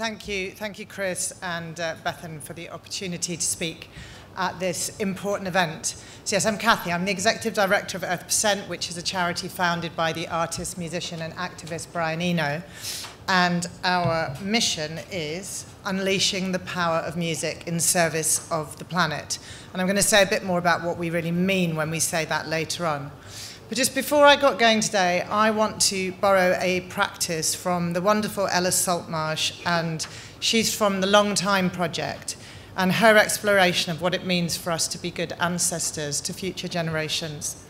Thank you, Chris and Bethan, for the opportunity to speak at this important event. So yes, I'm Cathy. I'm the Executive Director of EarthPercent, which is a charity founded by the artist, musician and activist Brian Eno. And our mission is unleashing the power of music in service of the planet. And I'm going to say a bit more about what we really mean when we say that later on. But just before I got going today, I want to borrow a practice from the wonderful Ella Saltmarsh, and she's from the Long Time Project, and her exploration of what it means for us to be good ancestors to future generations.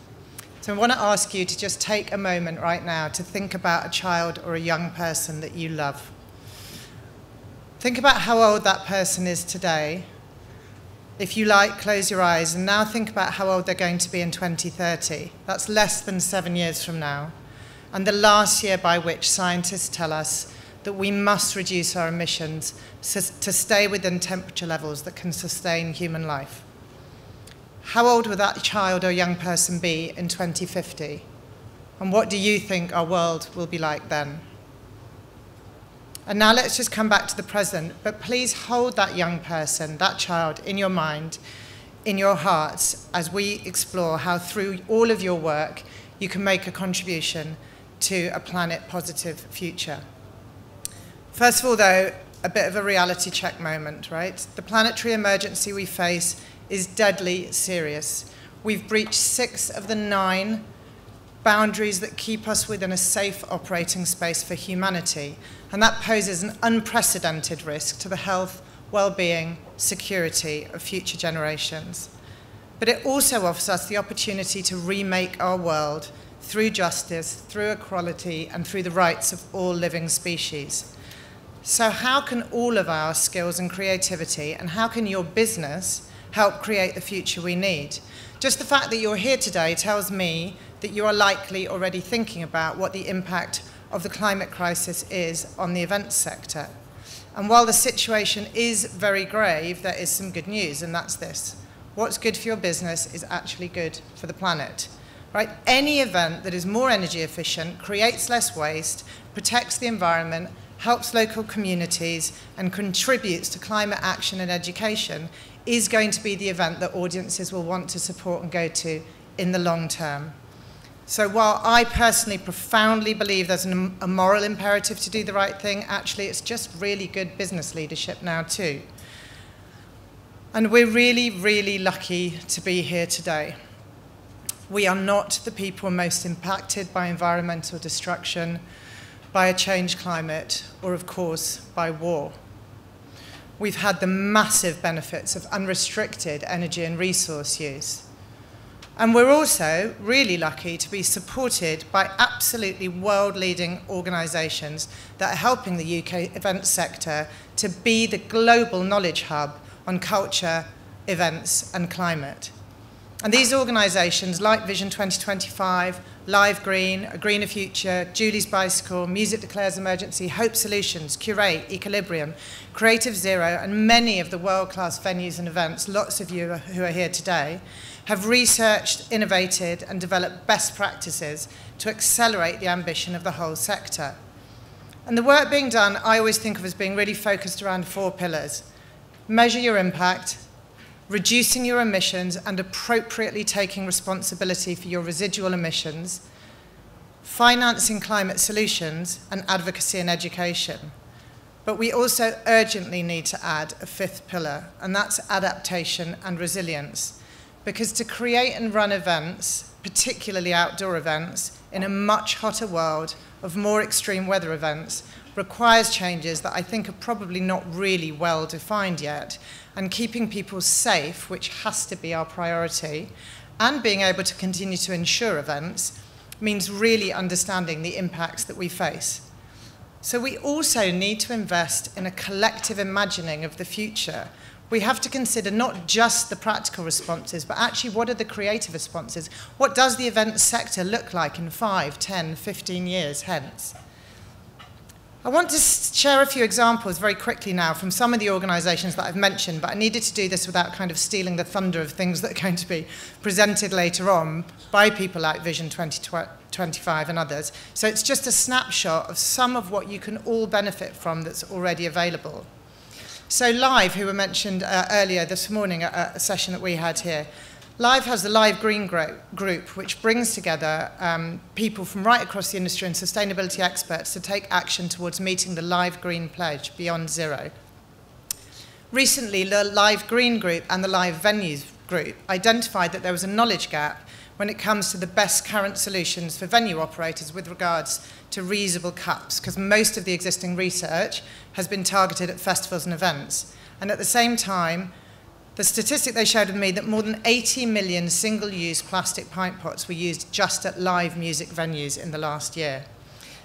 So I want to ask you to just take a moment right now to think about a child or a young person that you love. Think about how old that person is today. If you like, close your eyes and now think about how old they're going to be in 2030. That's less than 7 years from now. And the last year by which scientists tell us that we must reduce our emissions to stay within temperature levels that can sustain human life. How old will that child or young person be in 2050? And what do you think our world will be like then? And now let's just come back to the present, but please hold that young person, that child, in your mind, in your hearts, as we explore how through all of your work you can make a contribution to a planet-positive future. First of all, though, a bit of a reality check moment, right? The planetary emergency we face is deadly serious. We've breached 6 of the 9 boundaries that keep us within a safe operating space for humanity, and that poses an unprecedented risk to the health, well-being, security of future generations. But it also offers us the opportunity to remake our world through justice, through equality, and through the rights of all living species. So how can all of our skills and creativity, and how can your business help create the future we need? Just the fact that you're here today tells me that you are likely already thinking about what the impact of the climate crisis is on the events sector. And while the situation is very grave, there is some good news, and that's this. What's good for your business is actually good for the planet. Right? Any event that is more energy efficient, creates less waste, protects the environment, helps local communities, and contributes to climate action and education is going to be the event that audiences will want to support and go to in the long term. So while I personally profoundly believe there's a moral imperative to do the right thing, actually it's just really good business leadership now too. And we're really, really lucky to be here today. We are not the people most impacted by environmental destruction, by a changed climate, or of course, by war. We've had the massive benefits of unrestricted energy and resource use. And we're also really lucky to be supported by absolutely world-leading organisations that are helping the UK events sector to be the global knowledge hub on culture, events and climate. And these organisations like Vision 2025, Live Green, A Greener Future, Julie's Bicycle, Music Declares Emergency, Hope Solutions, Curate, Equilibrium, Creative Zero, and many of the world-class venues and events, lots of you who are here today, have researched, innovated, and developed best practices to accelerate the ambition of the whole sector. And the work being done, I always think of as being really focused around 4 pillars. Measure your impact, reducing your emissions and appropriately taking responsibility for your residual emissions, financing climate solutions, and advocacy and education. But we also urgently need to add a 5th pillar, and that's adaptation and resilience. Because to create and run events, particularly outdoor events, in a much hotter world of more extreme weather events, requires changes that I think are probably not really well defined yet. And keeping people safe, which has to be our priority, and being able to continue to ensure events, means really understanding the impacts that we face. So we also need to invest in a collective imagining of the future. We have to consider not just the practical responses, but actually what are the creative responses? What does the events sector look like in 5, 10, 15 years hence? I want to share a few examples very quickly now from some of the organisations that I've mentioned, but I needed to do this without kind of stealing the thunder of things that are going to be presented later on by people like Vision 2025 and others. So it's just a snapshot of some of what you can all benefit from that's already available. So Live, who were mentioned earlier this morning at a session that we had here, Live has the Live Green Group, which brings together people from right across the industry and sustainability experts to take action towards meeting the Live Green Pledge Beyond Zero. Recently, the Live Green Group and the Live Venues Group identified that there was a knowledge gap when it comes to the best current solutions for venue operators with regards to reusable cups, because most of the existing research has been targeted at festivals and events. And at the same time, the statistic they shared with me that more than 80 million single-use plastic pint pots were used just at live music venues in the last year.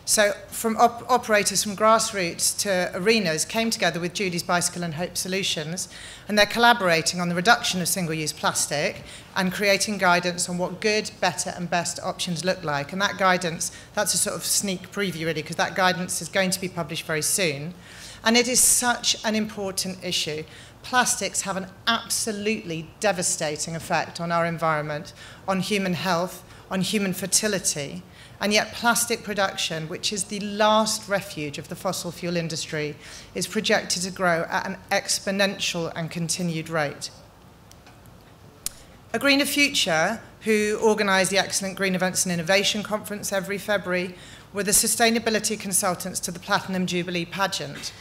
So from operators from grassroots to arenas came together with Julie's Bicycle and Hope Solutions, and they're collaborating on the reduction of single-use plastic and creating guidance on what good, better and best options look like. And that guidance, that's a sort of sneak preview really, because that guidance is going to be published very soon. And it is such an important issue. Plastics have an absolutely devastating effect on our environment, on human health, on human fertility. And yet plastic production, which is the last refuge of the fossil fuel industry, is projected to grow at an exponential and continued rate. A Greener Future, who organise the excellent Green Events and Innovation Conference every February, were the sustainability consultants to the Platinum Jubilee pageant.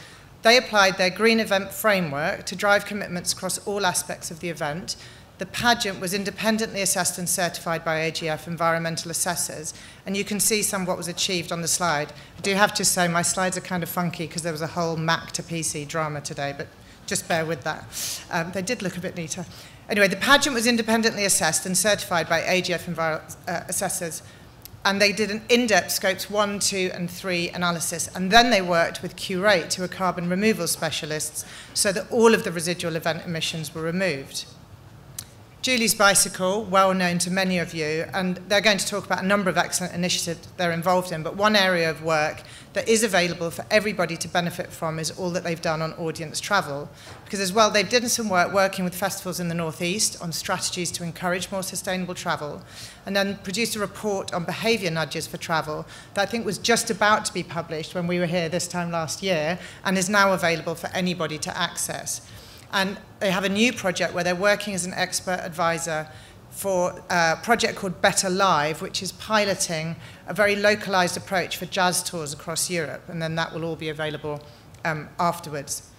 They applied their green event framework to drive commitments across all aspects of the event. The pageant was independently assessed and certified by AGF environmental assessors, and you can see some of what was achieved on the slide. I do have to say my slides are kind of funky because there was a whole Mac to PC drama today, but just bear with that. They did look a bit neater. Anyway, the pageant was independently assessed and certified by AGF assessors, and they did an in-depth scopes 1, 2, and 3 analysis, and then they worked with Curate, who are carbon removal specialists, so that all of the residual event emissions were removed. Julie's Bicycle, well known to many of you, and they're going to talk about a number of excellent initiatives they're involved in, but one area of work that is available for everybody to benefit from is all that they've done on audience travel. Because as well, they've done some work working with festivals in the Northeast on strategies to encourage more sustainable travel, and then produced a report on behaviour nudges for travel that I think was just about to be published when we were here this time last year, and is now available for anybody to access. And they have a new project where they're working as an expert advisor for a project called Better Live, which is piloting a very localized approach for jazz tours across Europe, and then that will all be available afterwards.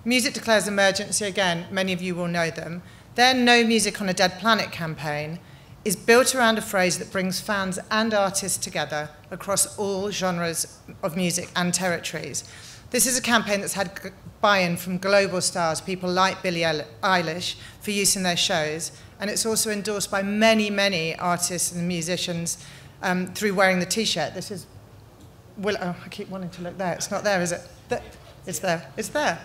Music Declares Emergency, again, many of you will know them. Their No Music on a Dead Planet campaign is built around a phrase that brings fans and artists together across all genres of music and territories. This is a campaign that's had buy-in from global stars, people like Billie Eilish, for use in their shows, and it's also endorsed by many, many artists and musicians through wearing the T-shirt. This is Willow. Oh, I keep wanting to look there. It's not there, is it? It's there. It's there.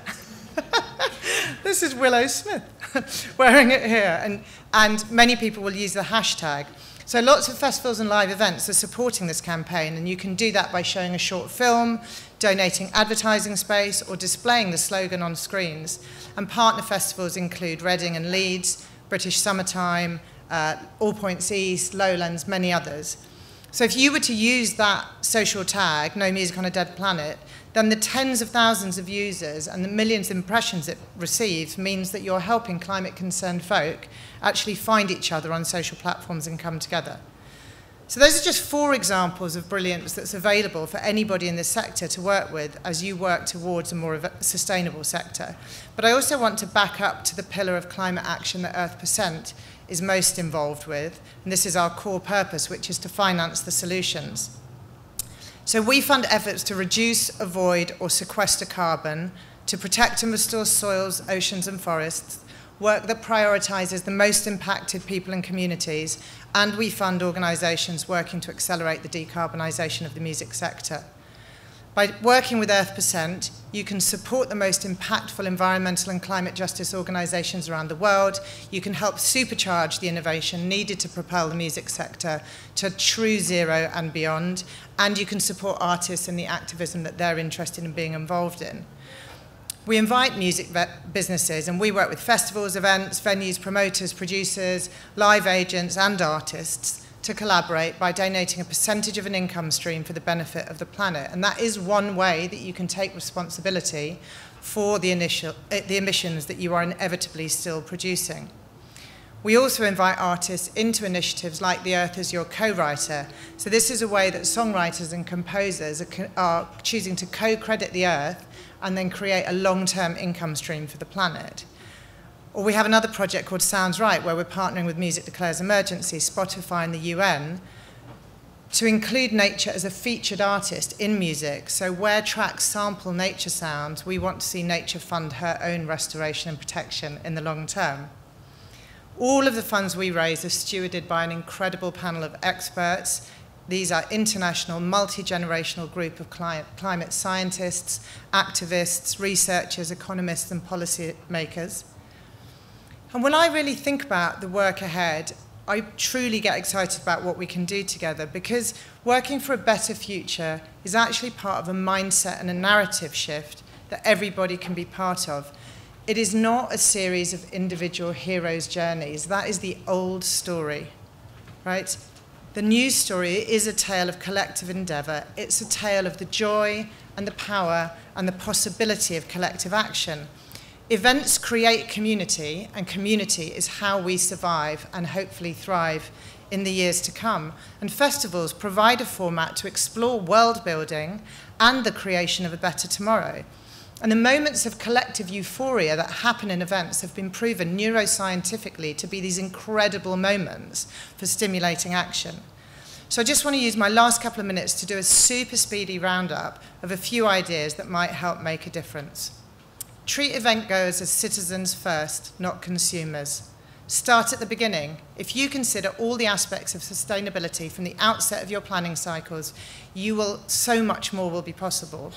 This is Willow Smith wearing it here, and many people will use the hashtag. So lots of festivals and live events are supporting this campaign, and you can do that by showing a short film, donating advertising space, or displaying the slogan on screens. And partner festivals include Reading and Leeds, British Summertime, All Points East, Lowlands, many others. So if you were to use that social tag, No Music on a Dead Planet, then the tens of thousands of users and the millions of impressions it receives means that you're helping climate-concerned folk actually find each other on social platforms and come together. So those are just 4 examples of brilliance that's available for anybody in this sector to work with as you work towards a more sustainable sector. But I also want to back up to the pillar of climate action that EarthPercent is most involved with, and this is our core purpose, which is to finance the solutions. So we fund efforts to reduce, avoid, or sequester carbon, to protect and restore soils, oceans, and forests, work that prioritises the most impacted people and communities, and we fund organisations working to accelerate the decarbonisation of the music sector. By working with EarthPercent, you can support the most impactful environmental and climate justice organisations around the world. You can help supercharge the innovation needed to propel the music sector to true zero and beyond. And you can support artists in the activism that they're interested in being involved in. We invite music businesses, and we work with festivals, events, venues, promoters, producers, live agents, and artists to collaborate by donating a percentage of an income stream for the benefit of the planet. And that is one way that you can take responsibility for the emissions that you are inevitably still producing. We also invite artists into initiatives like The Earth as Your Co-Writer. So this is a way that songwriters and composers are choosing to co-credit the Earth and then create a long-term income stream for the planet. Or we have another project called Sounds Right, where we're partnering with Music Declares Emergency, Spotify and the UN, to include nature as a featured artist in music. So where tracks sample nature sounds, we want to see nature fund her own restoration and protection in the long term. All of the funds we raise are stewarded by an incredible panel of experts. These are international, multi-generational group of climate scientists, activists, researchers, economists, and policy makers. And when I really think about the work ahead, I truly get excited about what we can do together, because working for a better future is actually part of a mindset and a narrative shift that everybody can be part of. It is not a series of individual heroes' journeys. That is the old story, right? The new story is a tale of collective endeavour. It's a tale of the joy and the power and the possibility of collective action. Events create community, and community is how we survive and hopefully thrive in the years to come. And festivals provide a format to explore world building and the creation of a better tomorrow. And the moments of collective euphoria that happen in events have been proven neuroscientifically to be these incredible moments for stimulating action. So I just want to use my last couple of minutes to do a super speedy roundup of a few ideas that might help make a difference. Treat event goers as citizens first, not consumers. Start at the beginning. If you consider all the aspects of sustainability from the outset of your planning cycles, so much more will be possible.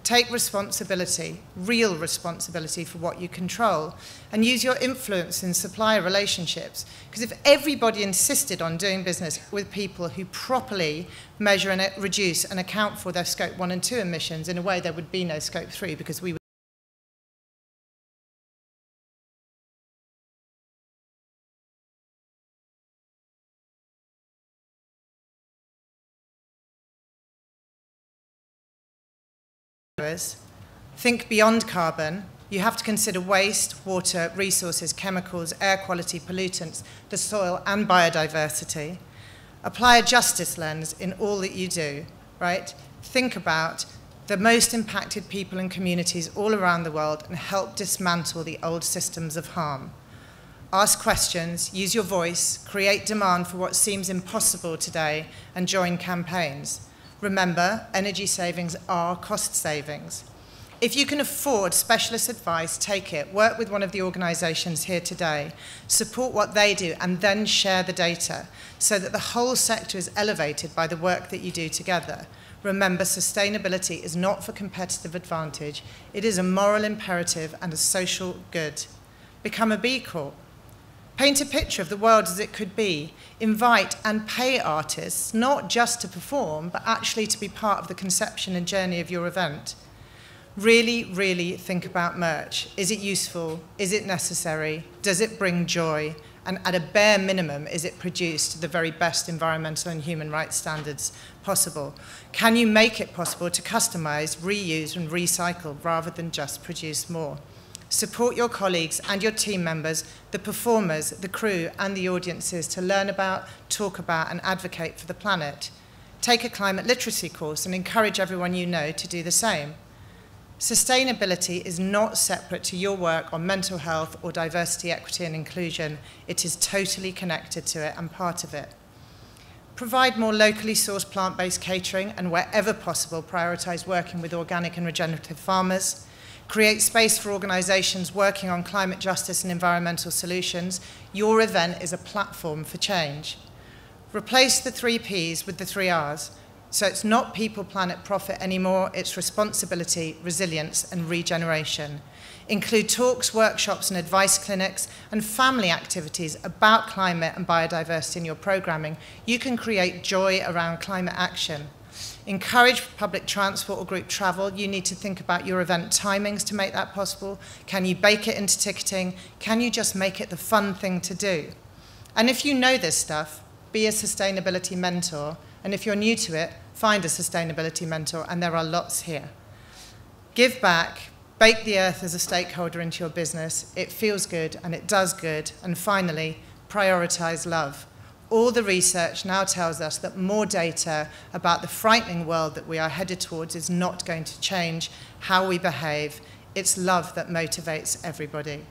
Take responsibility, real responsibility for what you control, and use your influence in supplier relationships. Because if everybody insisted on doing business with people who properly measure and reduce and account for their Scope 1 and 2 emissions, in a way there would be no Scope 3, because we would think beyond carbon. You have to consider waste, water, resources, chemicals, air quality, pollutants, the soil, and biodiversity. Apply a justice lens in all that you do, right? Think about the most impacted people and communities all around the world and help dismantle the old systems of harm. Ask questions, use your voice, create demand for what seems impossible today, and join campaigns. Remember, energy savings are cost savings. If you can afford specialist advice, take it. Work with one of the organisations here today. Support what they do, and then share the data so that the whole sector is elevated by the work that you do together. Remember, sustainability is not for competitive advantage. It is a moral imperative and a social good. Become a B Corp. Paint a picture of the world as it could be. Invite and pay artists, not just to perform, but actually to be part of the conception and journey of your event. Really, really think about merch. Is it useful? Is it necessary? Does it bring joy? And at a bare minimum, is it produced to the very best environmental and human rights standards possible? Can you make it possible to customize, reuse, and recycle rather than just produce more? Support your colleagues and your team members, the performers, the crew, and the audiences to learn about, talk about, and advocate for the planet. Take a climate literacy course and encourage everyone you know to do the same. Sustainability is not separate to your work on mental health or diversity, equity, and inclusion. It is totally connected to it and part of it. Provide more locally sourced plant-based catering, and wherever possible, prioritize working with organic and regenerative farmers. Create space for organisations working on climate justice and environmental solutions. Your event is a platform for change. Replace the 3 Ps with the 3 Rs. So it's not people, planet, profit anymore, it's responsibility, resilience, and regeneration. Include talks, workshops, and advice clinics, and family activities about climate and biodiversity in your programming. You can create joy around climate action. Encourage public transport or group travel. You need to think about your event timings to make that possible. Can you bake it into ticketing? Can you just make it the fun thing to do? And if you know this stuff, be a sustainability mentor. And if you're new to it, find a sustainability mentor, and there are lots here. Give back, bake the earth as a stakeholder into your business. It feels good and it does good. And finally, prioritize love. All the research now tells us that more data about the frightening world that we are headed towards is not going to change how we behave. It's love that motivates everybody.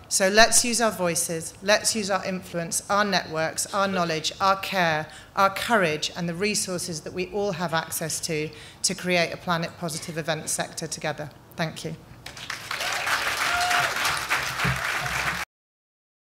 So let's use our voices, let's use our influence, our networks, our knowledge, our care, our courage, and the resources that we all have access to create a planet-positive event sector together. Thank you.